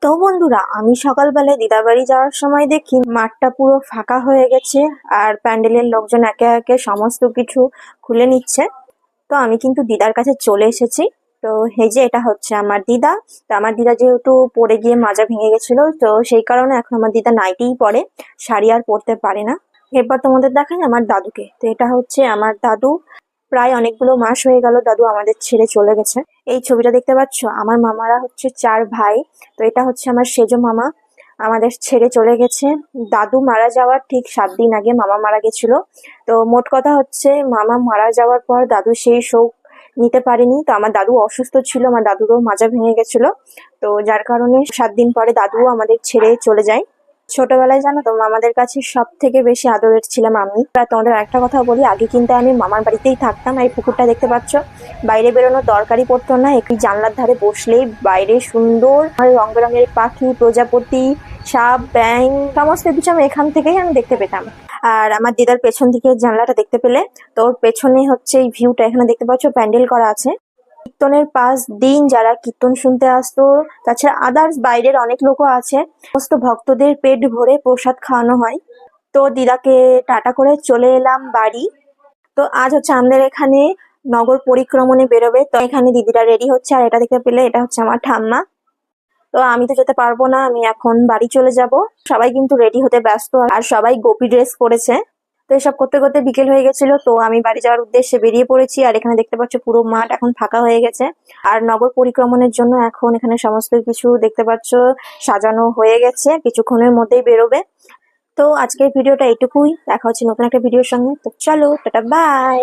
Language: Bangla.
তো বন্ধুরা, আমি সকালবেলায় দিদার বাড়ি যাওয়ার সময় দেখি মাঠটা পুরো ফাঁকা হয়ে গেছে আর প্যান্ডেলের লোকজন একে একে সমস্ত কিছু খুলে নিচ্ছে। তো আমি কিন্তু দিদার কাছে চলে এসেছি। তো এই যে এটা হচ্ছে আমার দিদা। তো আমার দিদা যেহেতু পড়ে গিয়ে মাজা ভেঙে গেছিল, তো সেই কারণে এখন আমার দিদা নাইটিই পরে, শাড়ি আর পরতে পারে না। এরপর তোমাদের দেখাই আমার দাদুকে। তো এটা হচ্ছে আমার দাদু। প্রায় অনেকগুলো মাস হয়ে গেল দাদু আমাদের ছেড়ে চলে গেছে। এই ছবিটা দেখতে পাচ্ছ, আমার মামারা হচ্ছে 4 ভাই। তো এটা হচ্ছে আমার সেজো মামা, আমাদের ছেড়ে চলে গেছে। দাদু মারা যাওয়ার ঠিক 7 দিন আগে মামা মারা গেছিল। তো মোট কথা হচ্ছে, মামা মারা যাওয়ার পর দাদু সেই শোক নিতে পারেনি। তো আমার দাদু অসুস্থ ছিল, আমার দাদুরও মাজা ভেঙে গেছিল। তো যার কারণে 7 দিন পরে দাদুও আমাদের ছেড়ে চলে যায়। ছোটবেলায় জানো তো, মামাদের কাছে সব থেকে বেশি আদরের ছিলাম আমি। আর তোমাদের একটা কথা বলি, আগে কিন্তু আমি মামার বাড়িতেই থাকতাম। এই পুকুরটা দেখতে পাচ্ছ, বাইরে বেরোনোর দরকারই পড়তো না। একটু জানলার ধারে বসলেই বাইরে সুন্দর রং বেরঙের পাখি, প্রজাপতি, সাপ, ব্যাঙ সমস্ত কিছু আমি এখান থেকেই দেখতে পেতাম। আর আমার দিদার পেছন দিকে জানলাটা দেখতে পেলে, তো ওর পেছনে হচ্ছে এই ভিউটা, এখানে দেখতে পাচ্ছ প্যান্ডেল করা আছে। কীর্তনের 5 দিন যারা কীর্তন শুনতে আসতো, তাছাড়া আদার্স বাইরের অনেক লোকও আছে, সমস্ত ভক্তদের পেট ভরে প্রসাদ খাওয়ানো হয়। তো দিদাকে টাটা করে চলে এলাম বাড়ি। তো আজ হচ্ছে আমাদের এখানে নগর পরিক্রমণে বেরোবে। তো এখানে দিদিরা রেডি হচ্ছে, আর এটা দেখতে পেলে এটা হচ্ছে আমার ঠাম্মা। তো আমি তো যেতে পারবো না, আমি এখন বাড়ি চলে যাব। সবাই কিন্তু রেডি হতে ব্যস্ত, আর সবাই গোপী ড্রেস পরেছে। তো এসব করতে করতে বিকেল হয়ে গেছিল। তো আমি বাড়ি যাওয়ার উদ্দেশ্যে বেরিয়ে পড়েছি। আর এখানে দেখতে পাচ্ছ পুরো মাঠ এখন ফাঁকা হয়ে গেছে। আর নগর পরিক্রমণের জন্য এখন এখানে সমস্ত কিছু দেখতে পাচ্ছ সাজানো হয়ে গেছে, কিছুক্ষণের মধ্যেই বেরোবে। তো আজকের ভিডিওটা এইটুকুই, দেখা হচ্ছে নতুন একটা ভিডিওর সঙ্গে। তো চলো, টাটা, বাই।